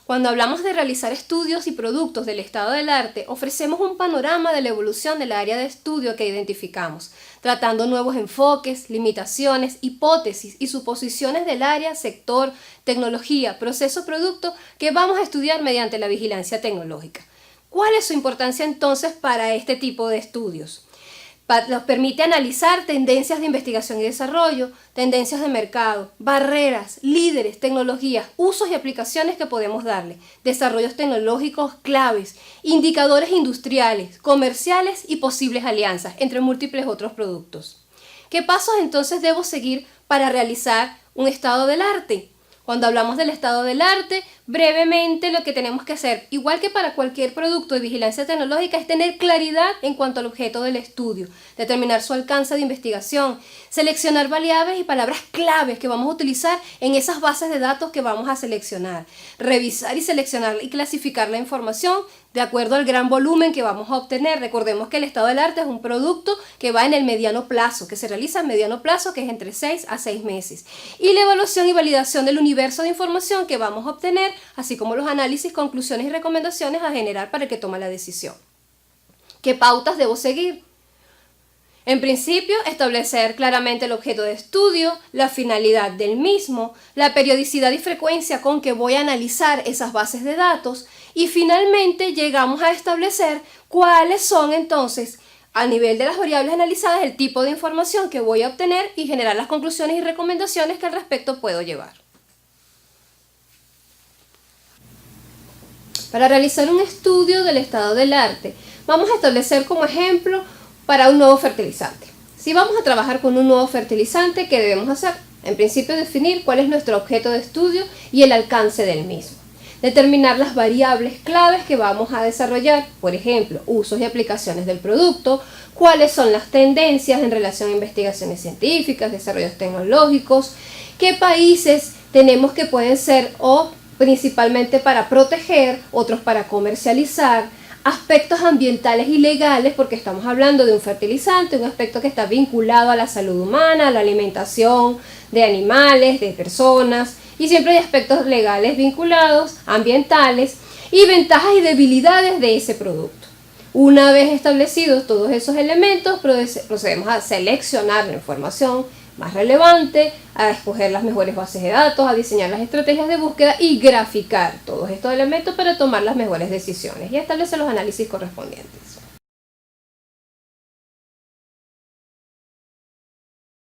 Cuando hablamos de realizar estudios y productos del estado del arte, ofrecemos un panorama de la evolución del área de estudio que identificamos, tratando nuevos enfoques, limitaciones, hipótesis y suposiciones del área, sector, tecnología, proceso, producto que vamos a estudiar mediante la vigilancia tecnológica. ¿Cuál es su importancia entonces para este tipo de estudios? Nos permite analizar tendencias de investigación y desarrollo, tendencias de mercado, barreras, líderes, tecnologías, usos y aplicaciones que podemos darle, desarrollos tecnológicos claves, indicadores industriales, comerciales y posibles alianzas, entre múltiples otros productos. ¿Qué pasos entonces debo seguir para realizar un estado del arte? Cuando hablamos del estado del arte, brevemente lo que tenemos que hacer, igual que para cualquier producto de vigilancia tecnológica, es tener claridad en cuanto al objeto del estudio, determinar su alcance de investigación, seleccionar variables y palabras claves que vamos a utilizar en esas bases de datos que vamos a seleccionar, revisar y seleccionar y clasificar la información de acuerdo al gran volumen que vamos a obtener. Recordemos que el estado del arte es un producto que va en el mediano plazo, que se realiza en mediano plazo, que es entre 6 a 6 meses. Y la evaluación y validación del universo de información que vamos a obtener, así como los análisis, conclusiones y recomendaciones a generar para el que toma la decisión. ¿Qué pautas debo seguir? En principio, establecer claramente el objeto de estudio, la finalidad del mismo, la periodicidad y frecuencia con que voy a analizar esas bases de datos y finalmente llegamos a establecer cuáles son entonces, a nivel de las variables analizadas, el tipo de información que voy a obtener y generar las conclusiones y recomendaciones que al respecto puedo llevar. Para realizar un estudio del estado del arte, vamos a establecer como ejemplo para un nuevo fertilizante. Si vamos a trabajar con un nuevo fertilizante, ¿qué debemos hacer? En principio, definir cuál es nuestro objeto de estudio y el alcance del mismo. Determinar las variables claves que vamos a desarrollar, por ejemplo, usos y aplicaciones del producto, cuáles son las tendencias en relación a investigaciones científicas, desarrollos tecnológicos, qué países tenemos que pueden ser o principalmente para proteger, otros para comercializar, aspectos ambientales y legales, porque estamos hablando de un fertilizante, un aspecto que está vinculado a la salud humana, a la alimentación de animales, de personas, y siempre hay aspectos legales vinculados, ambientales, y ventajas y debilidades de ese producto. Una vez establecidos todos esos elementos, procedemos a seleccionar la información más relevante, a escoger las mejores bases de datos, a diseñar las estrategias de búsqueda y graficar todos estos elementos para tomar las mejores decisiones y establecer los análisis correspondientes.